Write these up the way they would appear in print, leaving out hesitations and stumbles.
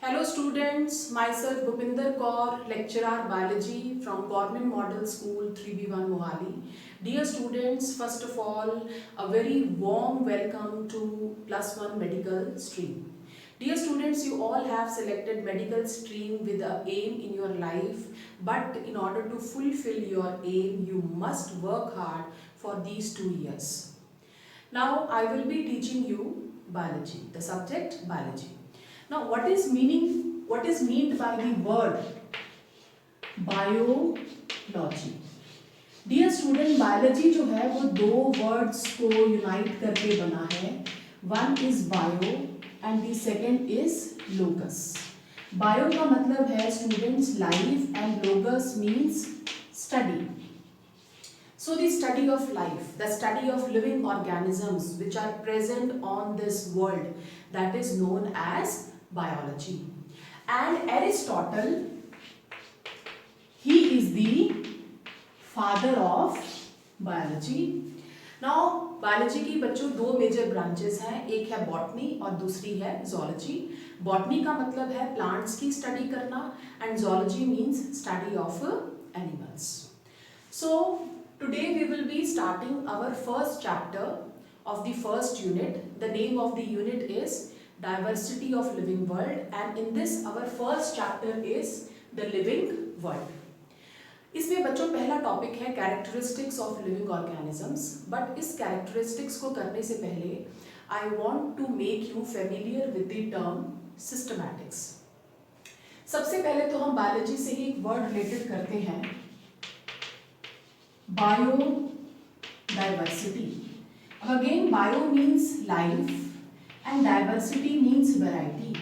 Hello students, myself Bhupinder Kaur, lecturer biology from Government Model School 3B1 Mohali. Dear students, first of all, a very warm welcome to Plus One Medical Stream. Dear students, you all have selected medical stream with an aim in your life, but in order to fulfill your aim, you must work hard for these 2 years. Now I will be teaching you biology, the subject biology. Now what is meant by the word biology? Dear student biology जो है वो दो words को unite करके बना है. One is bio and the second is लोगस. Bio का मतलब है students life and लोगस means study. So the study of life, the study of living organisms which are present on this world, that is known as biology. And Aristotle, he is the father of biology. Now biology की बच्चों दो major branches हैं, एक है botany और दूसरी है zoology. Botany का मतलब है प्लांट्स की स्टडी करना and zoology means study of animals. So today we will be starting our first chapter of the first unit. The name of the unit is Diversity of Living World, and in this our first chapter is the living world. इसमें बच्चों पहला topic है characteristics of living organisms. But इस characteristics को करने से पहले I want to make you familiar with the term systematics. सबसे पहले तो हम बायोलॉजी से ही एक वर्ड रिलेटेड करते हैं, biodiversity. Again, bio means life and diversity means variety.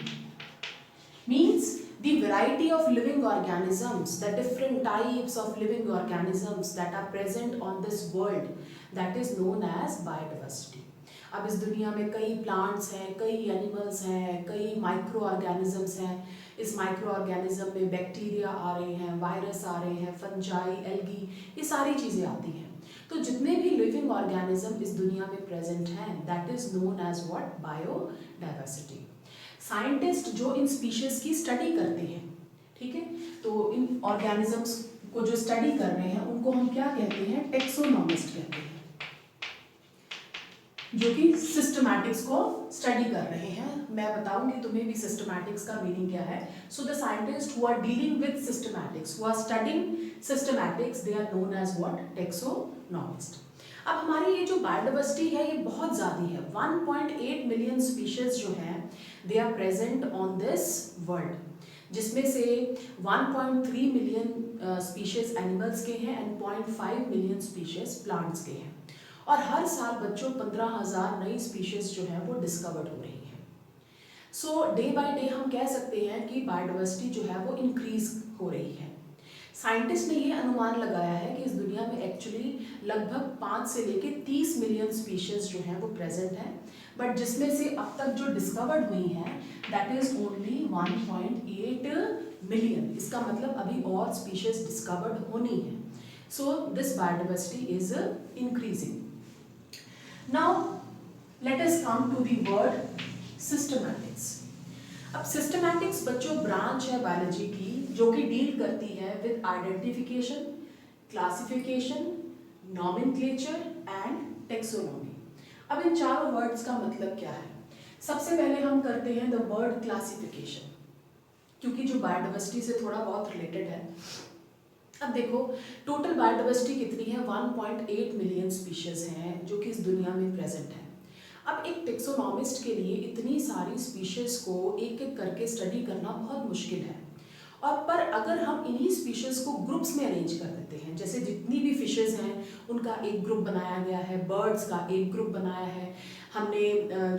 Means the variety of living organisms, the different types of living organisms that are present on this world, that is known as biodiversity. अब इस दुनिया में कई plants हैं, कई animals हैं, कई micro organisms हैं. इस माइक्रो ऑर्गेनिज्म में बैक्टीरिया आ रहे हैं, वायरस आ रहे हैं, फंजाई, एल्गी, ये सारी चीज़ें आती हैं. तो जितने भी लिविंग ऑर्गेनिज्म इस दुनिया में प्रेजेंट हैं, that is known as what, biodiversity. Scientist जो इन स्पीशीज की स्टडी करते हैं, ठीक है, तो इन ऑर्गेनिजम्स को जो स्टडी कर रहे हैं उनको हम क्या कहते हैं, टेक्सोनॉमिस्ट कहते हैं, जो कि सिस्टमैटिक्स को स्टडी कर रहे हैं. मैं बताऊंगी तुम्हें भी सिस्टमैटिक्स का मीनिंग क्या है. So the scientist who are dealing with systematics, who are studying systematics, they are known as what, taxonomist. अब हमारी ये जो बायोडाइवर्सिटी है ये बहुत ज़्यादा है. 1.8 मिलियन स्पीशीज जो हैं they are present on this world, जिसमें से 1.3 मिलियन स्पीशीज एनिमल्स के हैं एंड 0.5 मिलियन स्पीशीज प्लांट्स के हैं. और हर साल बच्चों 15,000 नई स्पीशीज जो है वो डिस्कवर्ड हो रही हैं. सो डे बाय डे हम कह सकते हैं कि बायोडाइवर्सिटी जो है वो इंक्रीज हो रही है. साइंटिस्ट ने ये अनुमान लगाया है कि इस दुनिया में एक्चुअली लगभग 5 से लेके 30 मिलियन स्पीशीज जो हैं वो प्रेजेंट हैं. बट जिसमें से अब तक जो डिस्कवर्ड हुई हैं दैट इज ओनली 1.8 मिलियन. इसका मतलब अभी और स्पीशीज डिस्कवर्ड होनी है. So this biodiversity is increasing. Now let us come to the word systematics. अब systematics बच्चों ब्रांच है बायोलॉजी की जो कि डील करती है with identification, classification, nomenclature and taxonomy. अब इन चारों वर्ड्स का मतलब क्या है. सबसे पहले हम करते हैं द वर्ड क्लासिफिकेशन, क्योंकि जो बायोडाइवर्सिटी से थोड़ा बहुत रिलेटेड है. अब देखो टोटल बायोडाइवर्सिटी कितनी है, 1.8 मिलियन स्पीशीज हैं जो कि इस दुनिया में प्रेजेंट है. अब एक टेक्सोनॉमिस्ट के लिए इतनी सारी स्पीशीज को एक एक करके स्टडी करना बहुत मुश्किल है. और पर अगर हम इन्हीं स्पीशीज को ग्रुप्स में अरेंज कर देते हैं, जैसे जितनी भी फिशेज हैं उनका एक ग्रुप बनाया गया है, बर्ड्स का एक ग्रुप बनाया है, हमने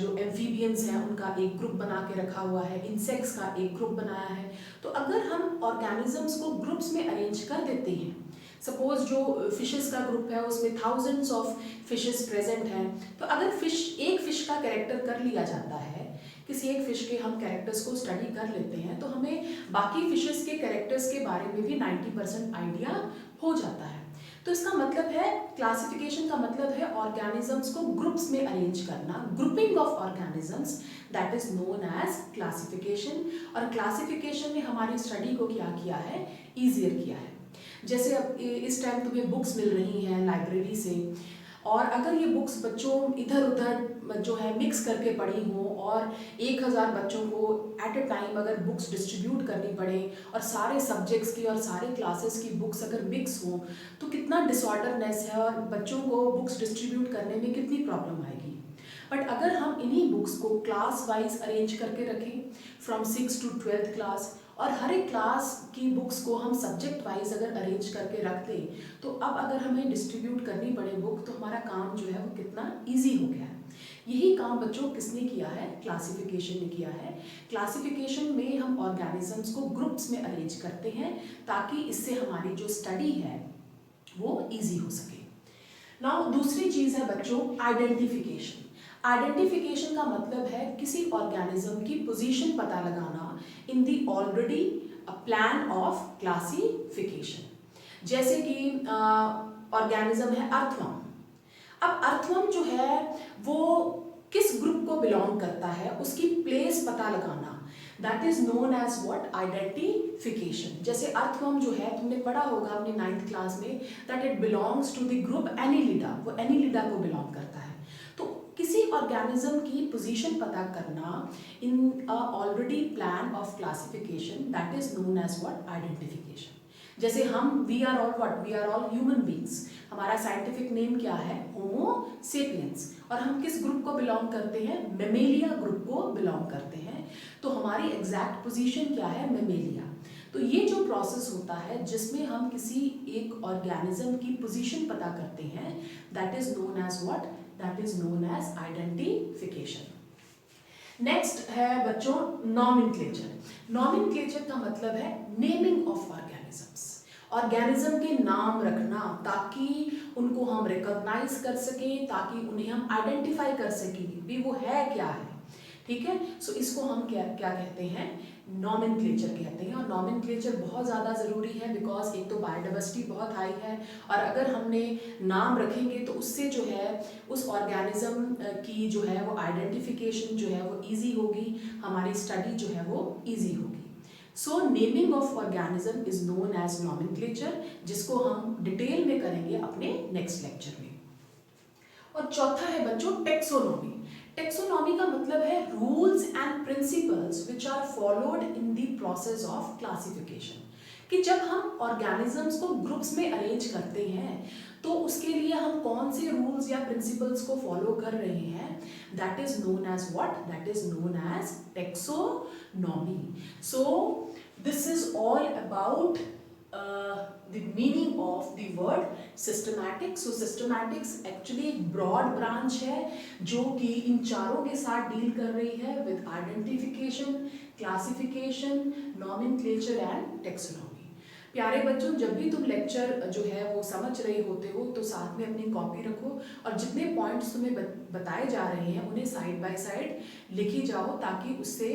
जो एम्फीबियंस हैं उनका एक ग्रुप बना के रखा हुआ है, इंसेक्ट्स का एक ग्रुप बनाया है. तो अगर हम ऑर्गेनिजम्स को ग्रुप्स में अरेंज कर देते हैं, सपोज जो फिशेस का ग्रुप है उसमें थाउजेंड्स ऑफ फिशेस प्रेजेंट हैं, तो अगर एक फिश का कैरेक्टर कर लिया जाता है, किसी एक फिश के हम कैरेक्टर्स को स्टडी कर लेते हैं, तो हमें बाकी फिशेस के कैरेक्टर्स के बारे में भी 90% आइडिया हो जाता है. तो इसका मतलब है, क्लासिफिकेशन का मतलब है ऑर्गेनिजम्स को ग्रुप्स में अरेंज करना, grouping of organisms, that is known as classification. और क्लासिफिकेशन ने हमारी स्टडी को क्या किया है, ईजियर किया है। जैसे अब इस टाइम तुम्हें बुक्स मिल रही हैं लाइब्रेरी से, और अगर ये बुक्स बच्चों इधर उधर जो है मिक्स करके पढ़ी हो, और 1000 बच्चों को एट ए टाइम अगर बुक्स डिस्ट्रीब्यूट करनी पड़े, और सारे सब्जेक्ट्स की और सारे क्लासेस की बुक्स अगर मिक्स हो, तो कितना डिसऑर्डरनेस है, और बच्चों को बुक्स डिस्ट्रीब्यूट करने में कितनी प्रॉब्लम आएगी। बट अगर हम इन्हीं बुक्स को क्लास वाइज अरेंज करके रखें, फ्रॉम 6 to 12th क्लास, और हर एक क्लास की बुक्स को हम सब्जेक्ट वाइज अगर अरेंज करके रख दें, तो अब अगर हमें डिस्ट्रीब्यूट करनी पड़े बुक, तो हमारा काम जो है वो कितना ईजी हो गया है। यही काम बच्चों किसने किया है, क्लासिफिकेशन ने किया है। क्लासिफिकेशन में हम ऑर्गेनिजम्स को ग्रुप्स में अरेंज करते हैं, ताकि इससे हमारी जो स्टडी है वो ईजी हो सके। नाउ दूसरी चीज है बच्चों, आइडेंटिफिकेशन। आइडेंटिफिकेशन का मतलब है किसी ऑर्गेनिज्म की पोजीशन पता लगाना इन दी ऑलरेडी प्लान ऑफ क्लासिफिकेशन। जैसे कि ऑर्गेनिज्म है अर्थवर्म। अब अर्थवर्म जो है वो किस ग्रुप को बिलोंग करता है, उसकी प्लेस पता लगाना, that is known as what, identification. जैसे अर्थवर्म जो है, तुमने पढ़ा होगा अपनी 9th क्लास में, that it belongs to the group Annelida, वो एनिलिडा को बिलोंग करता है। तो किसी ऑर्गेनिज्म की पोजीशन पता करना in a already plan of classification, that is known as what, identification. जैसे हम, we are all what, we are all human beings. हमारा साइंटिफिक नेम क्या है, होमो सेपियंस, और हम किस ग्रुप को बिलोंग करते हैं, मेमेलिया ग्रुप को बिलोंग करते हैं। तो हमारी एग्जैक्ट पोजीशन क्या है, मेमेलिया। तो ये जो प्रोसेस होता है जिसमें हम किसी एक ऑर्गेनिज्म की पोजीशन पता करते हैं, that is known as what, that is known as identification. Next है बच्चों नॉमेनक्लेचर। नॉमेनक्लेचर का मतलब है नेमिंग ऑफ ऑर्गेनिजम्स। ऑर्गेनिज्म के नाम रखना, ताकि उनको हम रिकॉग्नाइज कर सकें, ताकि उन्हें हम आइडेंटिफाई कर सकें भी वो है क्या है। ठीक है, सो इसको हम क्या क्या कहते हैं, नॉमेनक्लेचर कहते हैं। और नॉमेनक्लेचर बहुत ज़्यादा ज़रूरी है, बिकॉज एक तो बायोडाइवर्सिटी बहुत हाई है, और अगर हमने नाम रखेंगे तो उससे जो है उस ऑर्गेनिज्म की जो है वो आइडेंटिफिकेशन जो है वो ईजी होगी, हमारी स्टडी जो है वो ईजी होगी। So naming of organism is known as nomenclature, जिसको हम डिटेल में करेंगे अपने नेक्स्ट लेक्चर में। और चौथा है बच्चों टेक्सोनॉमी। टेक्सोनॉमी का मतलब है rules and principles which are followed in the process of classification. कि जब हम ऑर्गेनिजम्स को ग्रुप्स में अरेंज करते हैं, तो उसके लिए हम कौन से रूल्स या प्रिंसिपल्स को फॉलो कर रहे हैं, that is known as what, that is known as taxonomy. So this is all about the meaning of the word systematic. So systematics actually एक broad branch है जो कि इन चारों के साथ डील कर रही है with identification, classification, nomenclature and taxonomy. प्यारे बच्चों, जब भी तुम लेक्चर जो है वो समझ रहे होते हो, तो साथ में अपनी कॉपी रखो, और जितने पॉइंट्स तुम्हें बताए जा रहे हैं उन्हें साइड बाय साइड लिखी जाओ, ताकि उससे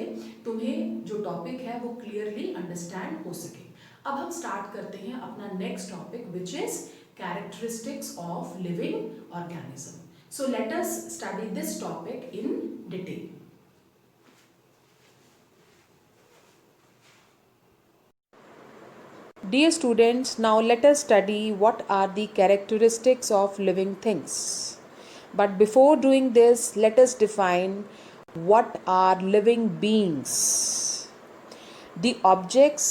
तुम्हें जो टॉपिक है वो क्लियरली अंडरस्टैंड हो सके। अब हम स्टार्ट करते हैं अपना next topic, which is characteristics of living organism. So let us study this topic in detail. Dear students, now let us study what are the characteristics of living things. But before doing this, let us define what are living beings. The objects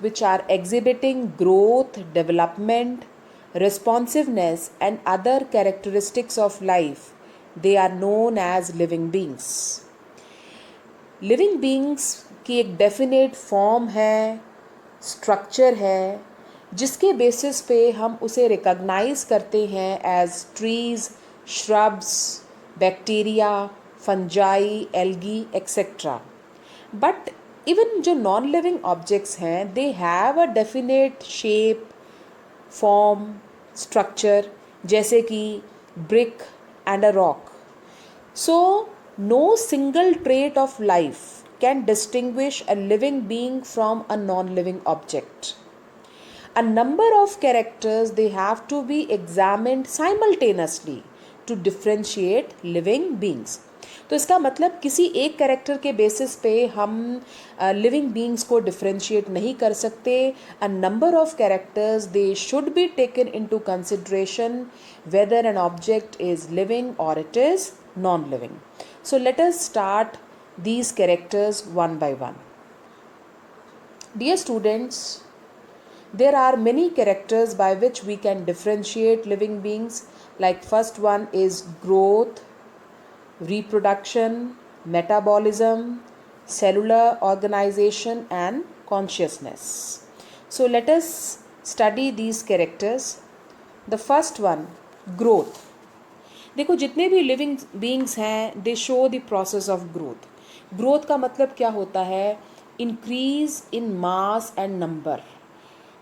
which are exhibiting growth, development, responsiveness and other characteristics of life, they are known as living beings. Living beings की एक definite form है, structure है, जिसके basis पे हम उसे recognise करते हैं as trees, shrubs, bacteria, fungi, algae etcetera. But even जो नॉन लिविंग ऑब्जेक्ट्स हैं, they have a definite shape, form, structure, जैसे कि brick and a rock. So no single trait of life can distinguish a living being from a non-living object. A number of characters, they have to be examined simultaneously to differentiate living beings. तो इसका मतलब किसी एक character के basis पे हम living beings को differentiate नहीं कर सकते. अ number of characters they should be taken into consideration whether an object is living or it is non-living. So let us start these characters one by one. Dear students, there are many characters by which we can differentiate living beings. Like first one is growth, reproduction, metabolism, cellular organization and consciousness. So let us study these characters. The first one, growth. देखो जितने भी living beings हैं दे show the process of growth. Growth का मतलब क्या होता है? Increase in mass and number.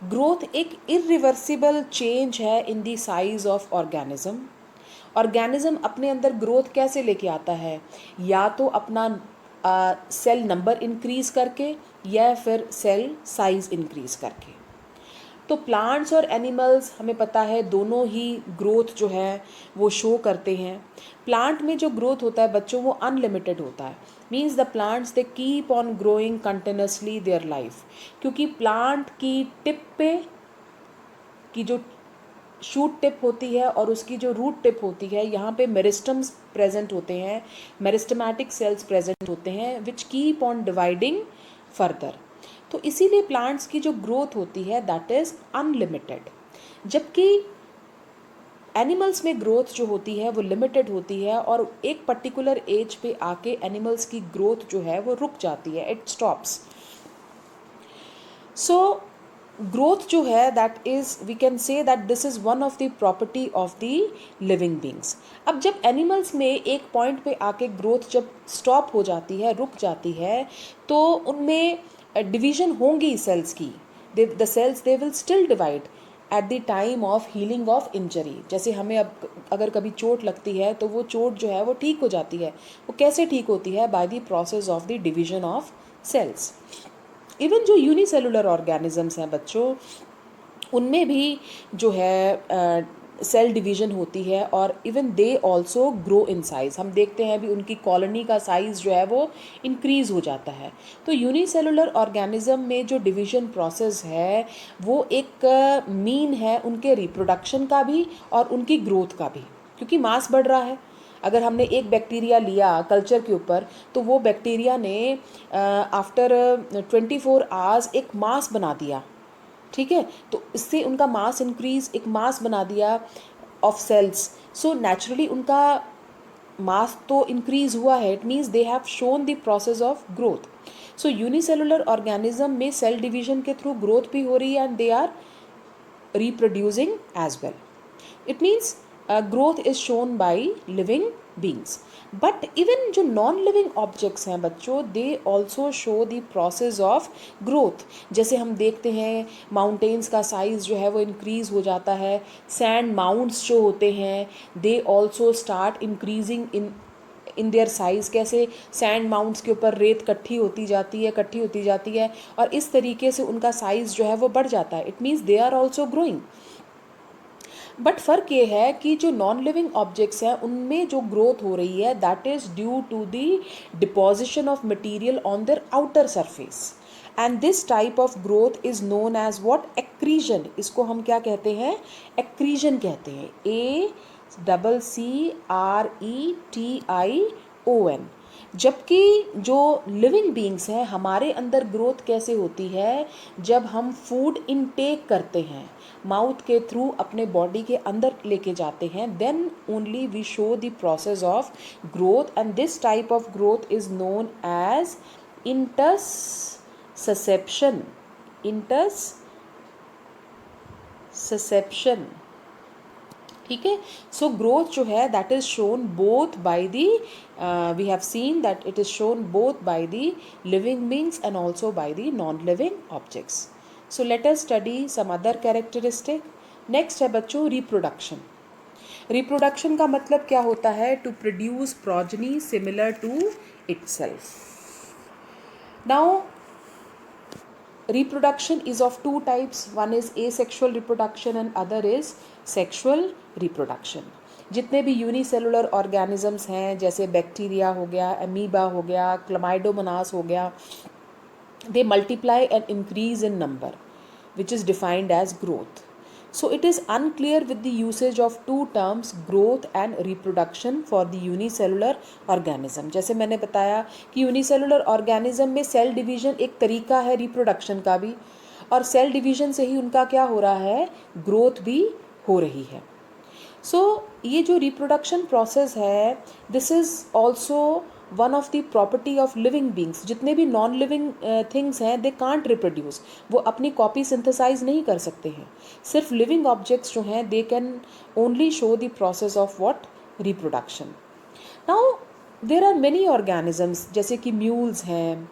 Growth एक इरिवर्सिबल चेंज है in the size of organism. Organism अपने अंदर ग्रोथ कैसे लेके आता है? या तो अपना सेल नंबर इंक्रीज करके या फिर सेल साइज इंक्रीज करके. तो प्लांट्स और एनिमल्स हमें पता है दोनों ही ग्रोथ जो है वो शो करते हैं. प्लांट में जो ग्रोथ होता है बच्चों वो अनलिमिटेड होता है. Means the plants they keep on growing continuously their life. क्योंकि प्लांट की टिप पे की जो शूट टिप होती है और उसकी जो रूट टिप होती है यहाँ पे मेरिस्टम्स प्रेजेंट होते हैं, मेरिस्टमैटिक सेल्स प्रेजेंट होते हैं which keep on dividing further. तो इसीलिए प्लांट्स की जो ग्रोथ होती है दैट इज़ अनलिमिटेड. जबकि एनिमल्स में ग्रोथ जो होती है वो लिमिटेड होती है और एक पर्टिकुलर एज पे आके एनिमल्स की ग्रोथ जो है वो रुक जाती है, इट स्टॉप्स. सो ग्रोथ जो है that is we can say that this is one of the property of the living beings. अब जब एनिमल्स में एक पॉइंट पे आके ग्रोथ जब स्टॉप हो जाती है, रुक जाती है, तो उनमें डिवीजन होंगी सेल्स की. The cells they will still divide at the time of healing of injury. जैसे हमें अब अगर कभी चोट लगती है तो वो चोट जो है वो ठीक हो जाती है. वो कैसे ठीक होती है? By the process of the division of cells. Even जो यूनिसेलुलर ऑर्गेनिजम्स हैं बच्चों, उनमें भी जो है सेल डिवीजन होती है और even they also grow in size. हम देखते हैं भी उनकी कॉलोनी का साइज़ जो है वो इंक्रीज़ हो जाता है. तो यूनिसेलुलर ऑर्गेनिज्म में जो डिवीजन प्रोसेस है वो एक मीन है उनके रिप्रोडक्शन का भी और उनकी ग्रोथ का भी, क्योंकि मास बढ़ रहा है. अगर हमने एक बैक्टीरिया लिया कल्चर के ऊपर तो वो बैक्टीरिया ने आफ्टर 24 आवर्स एक मास बना दिया. ठीक है, तो इससे उनका मास इंक्रीज, एक मास बना दिया ऑफ सेल्स. सो नेचुरली उनका मास तो इंक्रीज हुआ है. It means they have shown the process of growth. So unicellular organism में सेल डिवीजन के थ्रू ग्रोथ भी हो रही है and they are reproducing as well. It means growth is shown by living beings. But even जो non living objects हैं बच्चों, they also show the process of growth. जैसे हम देखते हैं माउंटेन्स का साइज़ जो है वो इंक्रीज़ हो जाता है. सैंड माउंट्स जो होते हैं they also start increasing in their size. कैसे? सैंड माउंट्स के ऊपर रेत इकट्ठी होती जाती है और इस तरीके से उनका साइज़ जो है वो बढ़ जाता है. It means they are also growing. But फ़र्क ये है कि जो नॉन लिविंग ऑब्जेक्ट्स हैं उनमें जो ग्रोथ हो रही है that is due to the deposition of material on their outer surface. And this type of growth is known as what? Accretion. इसको हम क्या कहते हैं? एक्रीजन कहते हैं. CRETION. जबकि जो लिविंग बींग्स हैं हमारे अंदर ग्रोथ कैसे होती है? जब हम फूड इनटेक करते हैं, माउथ के थ्रू अपने बॉडी के अंदर लेके जाते हैं, then only we show the process of growth. And this type of growth is known as intussusception. ठीक है. सो ग्रोथ जो है that is shown both by the we have seen that it is shown both by the living beings and also by the non living objects. So let us study some other characteristic. Next है बच्चों reproduction. Reproduction का मतलब क्या होता है? To produce progeny similar to itself. Now reproduction is of two types. One is asexual reproduction and other is sexual reproduction. जितने भी unicellular organisms हैं, जैसे बैक्टीरिया हो गया, अमीबा हो गया, क्लमाइडोमोनास हो गया, they multiply and increase in number, which is defined as growth. So it is unclear with the usage of two terms, growth and reproduction, for the unicellular organism. जैसे मैंने बताया कि यूनिसेलुलर ऑर्गेनिज्म में cell division एक तरीका है reproduction का भी, और सेल डिवीजन से ही उनका क्या हो रहा है, ग्रोथ भी हो रही है. सो ये जो रिप्रोडक्शन प्रोसेस है, this is also one of the property of living beings. जितने भी नॉन लिविंग थिंग्स हैं, दे कांट रिप्रोड्यूस, वो अपनी कॉपी सिंथेसाइज नहीं कर सकते हैं. सिर्फ लिविंग ऑब्जेक्ट्स जो हैं, they can only show the process of what, reproduction. Now there are many organisms, जैसे कि म्यूल्स हैं,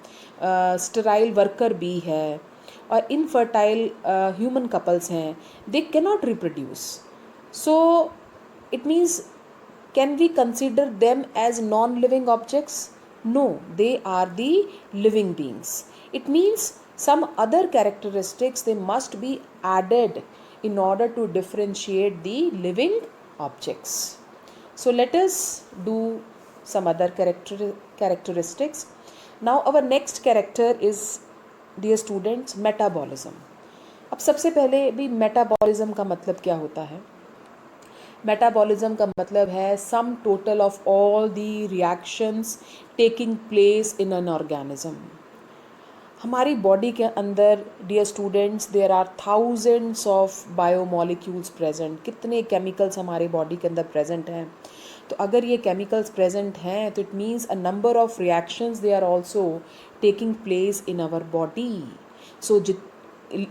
स्टेराइल वर्कर बी है, और इनफर्टाइल ह्यूमन कपल्स हैं, they cannot reproduce. So it means, can we consider them as non-living objects? No, they are the living beings. It means some other characteristics they must be added in order to differentiate the living objects. So let us do some other characteristics. Now our next character is, dear students, metabolism. अब सबसे पहले भी metabolism का मतलब क्या होता है? Metabolism का मतलब है sum total of all the reactions taking place in an organism. हमारी बॉडी के अंदर, dear students, there are thousands of biomolecules present. कितने केमिकल्स हमारे बॉडी के अंदर प्रेजेंट हैं. तो अगर ये केमिकल्स प्रेजेंट हैं, तो it means a number of reactions they are also taking place in our body. So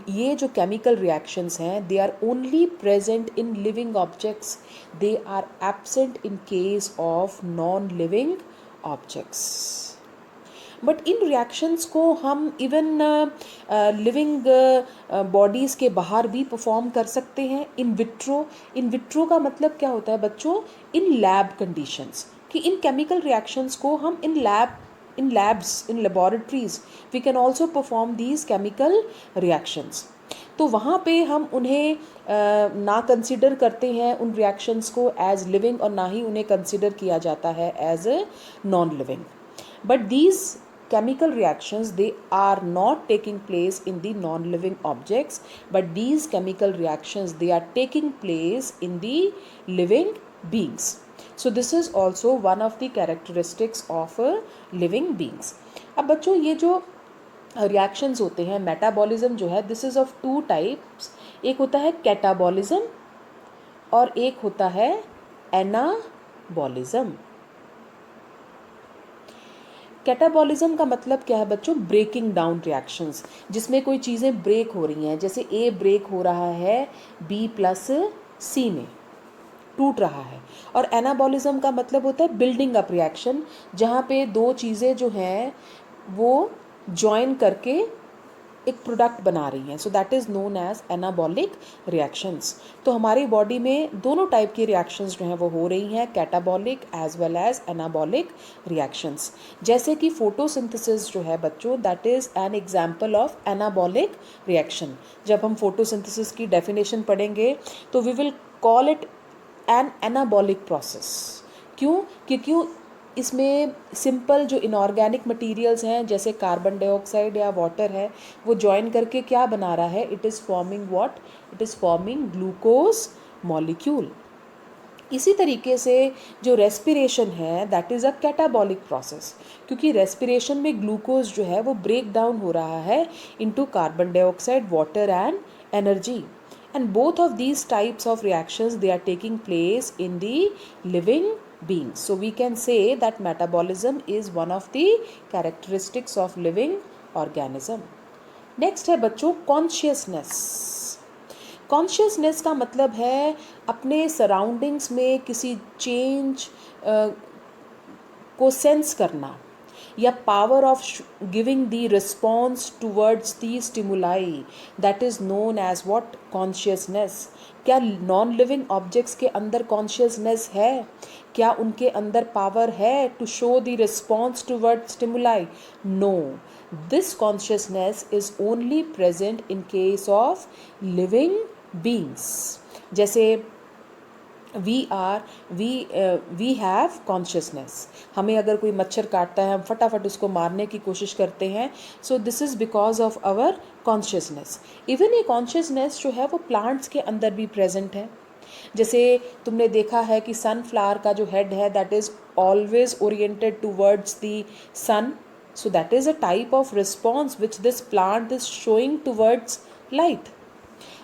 ये जो केमिकल रिएक्शंस हैं, they are only present in living objects, they are absent in case of non living objects. But इन reactions को हम even living bodies के बाहर भी perform कर सकते हैं. इन विट्रो का मतलब क्या होता है बच्चों? In lab conditions. कि इन केमिकल रिएक्शंस को हम in labs, in laboratories, we can also perform these chemical reactions. तो वहाँ पे हम उन्हें ना कंसिडर करते हैं उन रिएक्शंस को एज लिविंग, और ना ही उन्हें कंसिडर किया जाता है as non living. But these chemical reactions, they are not taking place in the non-living objects, but these chemical reactions, they are taking place in the living beings. So this is also one of the characteristics of living beings. अब बच्चों, ये जो reactions होते हैं, metabolism जो है, this is of two types. एक होता है कैटाबॉलिज्म और एक होता है एनाबॉलिज्म. कैटाबॉलिज्म का मतलब क्या है बच्चों? ब्रेकिंग डाउन रिएक्शंस, जिसमें कोई चीज़ें ब्रेक हो रही हैं. जैसे ए ब्रेक हो रहा है बी प्लस सी में, टूट रहा है. और एनाबॉलिज्म का मतलब होता है बिल्डिंग अप रिएक्शन, जहाँ पे दो चीज़ें जो हैं वो जॉइन करके एक प्रोडक्ट बना रही हैं. So that is known as anabolic reactions. तो हमारी बॉडी में दोनों टाइप की रिएक्शंस जो हैं वो हो रही हैं, catabolic as well as anabolic reactions. जैसे कि फोटोसिंथेसिस जो है बच्चों, that is an example of anabolic reaction. जब हम फोटोसिंथेसिस की डेफिनेशन पढ़ेंगे तो we will call it an anabolic process. क्यों? क्योंकि इसमें सिंपल जो इनऑर्गेनिक मटेरियल्स हैं, जैसे कार्बन डाइऑक्साइड या वाटर है, वो जॉइन करके क्या बना रहा है? It is forming what? It is forming glucose molecule. इसी तरीके से जो रेस्पिरेशन है, that is a catabolic process, क्योंकि रेस्पिरेशन में ग्लूकोज जो है वो ब्रेक डाउन हो रहा है into carbon dioxide, water and energy. And both of these types of reactions, they are taking place in the living beings. So we can say that metabolism is one of the characteristics of living organism. Next है बच्चों consciousness. Consciousness का मतलब है अपने surroundings में किसी change को sense करना, या power of giving the response towards the stimuli, that is known as what? Consciousness. क्या नॉन लिविंग ऑब्जेक्ट्स के अंदर कॉन्शियसनेस है? क्या उनके अंदर पावर है to show the response toward stimuli? No, this consciousness is only present in case of living beings. जैसे we have consciousness. हमें अगर कोई मच्छर काटता है हम फटाफट उसको मारने की कोशिश करते हैं. So this is because of our consciousness. Even ये कॉन्शियसनेस जो है वो प्लांट्स के अंदर भी प्रेजेंट है. जैसे तुमने देखा है कि सनफ्लावर का जो हेड है that is always oriented towards the sun. So that is a type of response which this plant is showing towards light.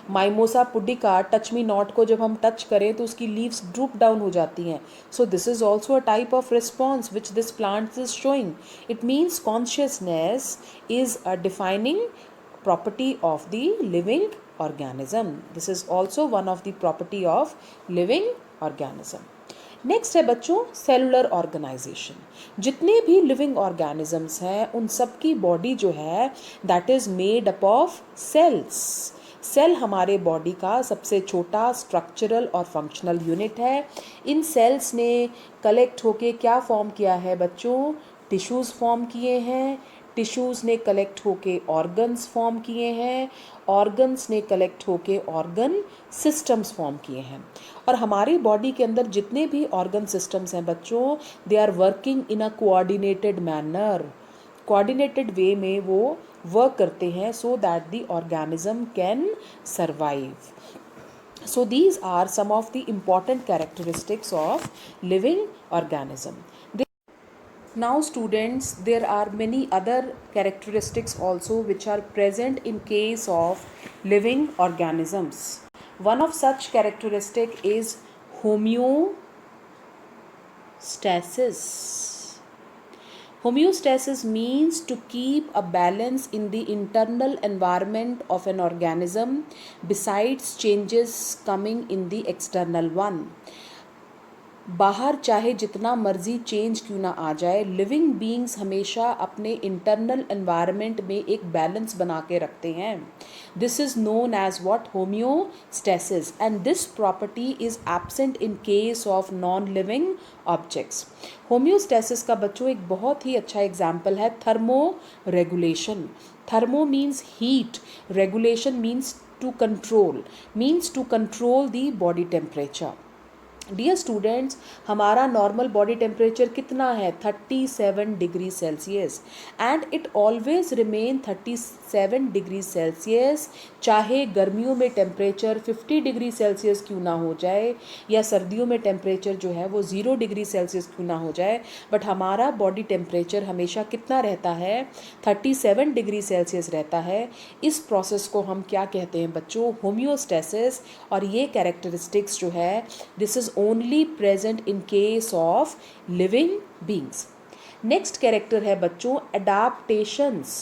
Mimosa pudica touch me not को जब हम टच करें तो उसकी लीव्स ड्रूप डाउन हो जाती हैं. So this is also a type of response which this plant is showing. It means consciousness is a defining property of the living organism. This is also one of the property of living organism. Next है बच्चों cellular organisation. जितने भी living organisms हैं उन सब की body जो है that is made up of cells. Cell हमारे बॉडी का सबसे छोटा स्ट्रक्चरल और फंक्शनल यूनिट है. इन सेल्स ने कलेक्ट होके क्या फॉर्म किया है बच्चों? टिश्यूज़ फॉर्म किए हैं. टिश्यूज़ ने कलेक्ट होके ऑर्गन्स फॉर्म किए हैं. ऑर्गन्स ने कलेक्ट होके ऑर्गन सिस्टम्स फॉर्म किए हैं. और हमारी बॉडी के अंदर जितने भी ऑर्गन सिस्टम्स हैं बच्चों they are working in a coordinated manner. Coordinated way में वो वर्क करते हैं so that the organism can survive. So these are some of the important characteristics of living organism. Now students, there are many other characteristics also which are present in case of living organisms. One of such characteristic is homeostasis. Homeostasis means to keep a balance in the internal environment of an organism besides changes coming in the external one. बाहर चाहे जितना मर्जी change क्यों ना आ जाए living beings हमेशा अपने internal environment में एक बैलेंस बना के रखते हैं. This is known as what? Homeostasis. And this property is absent in case of non living objects. Homeostasis का बच्चों एक बहुत ही अच्छा एग्जाम्पल है thermo regulation. Thermo means heat, regulation means to control the body temperature. Dear students, हमारा normal body temperature कितना है? 37 degree Celsius. And it always remain 37 degree Celsius चाहे गर्मियों में टेम्परेचर 50 डिग्री सेल्सियस क्यों ना हो जाए या सर्दियों में टेम्परेचर जो है वो 0 डिग्री सेल्सियस क्यों ना हो जाए. बट हमारा बॉडी टेम्परेचर हमेशा कितना रहता है? 37 डिग्री सेल्सियस रहता है. इस प्रोसेस को हम क्या कहते हैं बच्चों? होम्योस्टेसिस. और ये कैरेक्टरिस्टिक्स जो है this is only present in case of living beings. Next character है बच्चों adaptations.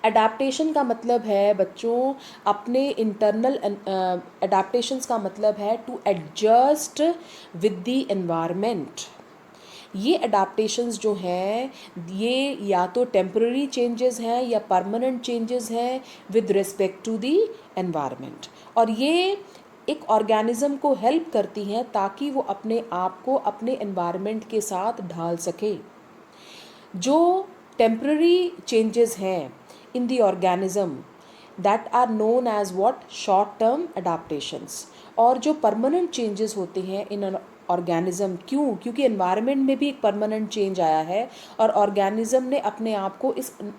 अडेप्टेशन का मतलब है बच्चों अपने इंटरनल अडेप्टेशंस का मतलब है to adjust with the environment. ये अडेप्टेशंस जो हैं ये या तो टेम्पररी चेंजेस हैं या परमानेंट चेंजेस हैं with respect to the environment. और ये एक ऑर्गेनिज्म को हेल्प करती हैं ताकि वो अपने आप को अपने एनवायरनमेंट के साथ ढाल सके. जो टेम्पररी चेंजेस हैं in the organism that are known as what? Short term adaptations. और जो परमानेंट चेंजेस होते हैं इन ऑर्गेनिज्म, क्यों? क्योंकि एनवायरनमेंट में भी एक परमानेंट चेंज आया है और ऑर्गेनिज्म ने अपने आप को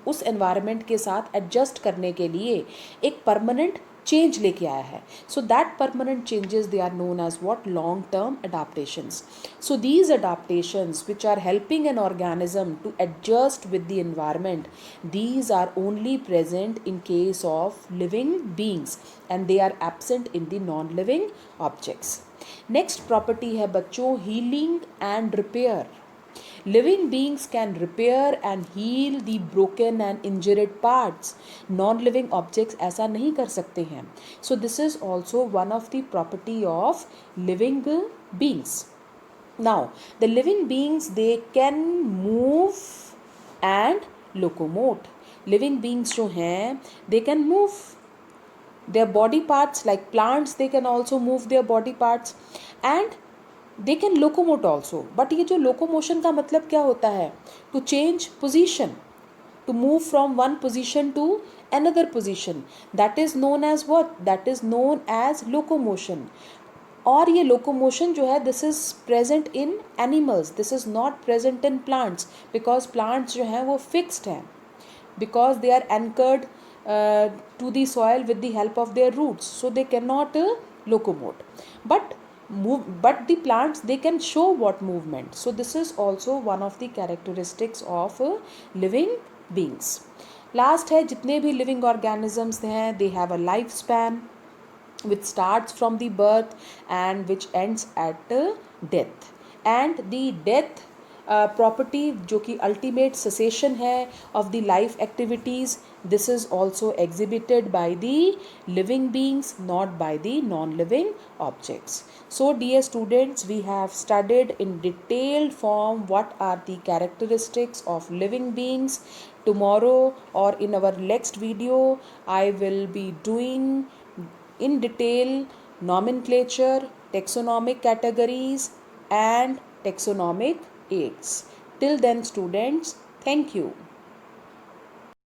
उस एनवायरनमेंट के साथ एडजस्ट करने के लिए एक परमानेंट चेंज लेके आया है. So that permanent changes they are known as what? Long term adaptations. So these adaptations which are helping an organism to adjust with the environment these are only present in case of living beings and they are absent in the non-living objects. Next property है बच्चों healing and repair. Living beings can repair and heal the broken and injured parts. Non-living objects ऐसा नहीं कर सकते हैं. So this is also one of the property of living beings. Now the living beings they can move and locomote. Living beings जो हैं they can move their body parts like plants. They can also move their body parts and they can locomote also, but ये जो locomotion का मतलब क्या होता है? To change position, to move from one position to another position, that is known as what? That is known as locomotion. और ये locomotion जो है, this is present in animals, this is not present in plants, because plants जो हैं वो fixed हैं, because they are anchored to the soil with the help of their roots, so they cannot locomote. But the plants, they can show what movement. So this is also one of the characteristics of living beings. Last है, जितने भी living organisms हैं, they have a lifespan which starts from the birth and which ends at death. And the death property जो कि ultimate cessation है of the life activities, this is also exhibited by the living beings, not by the non-living objects. So dear students, we have studied in detailed form what are the characteristics of living beings. Tomorrow or in our next video, I will be doing in detail nomenclature, taxonomic categories and taxonomic aids. Till then students, thank you.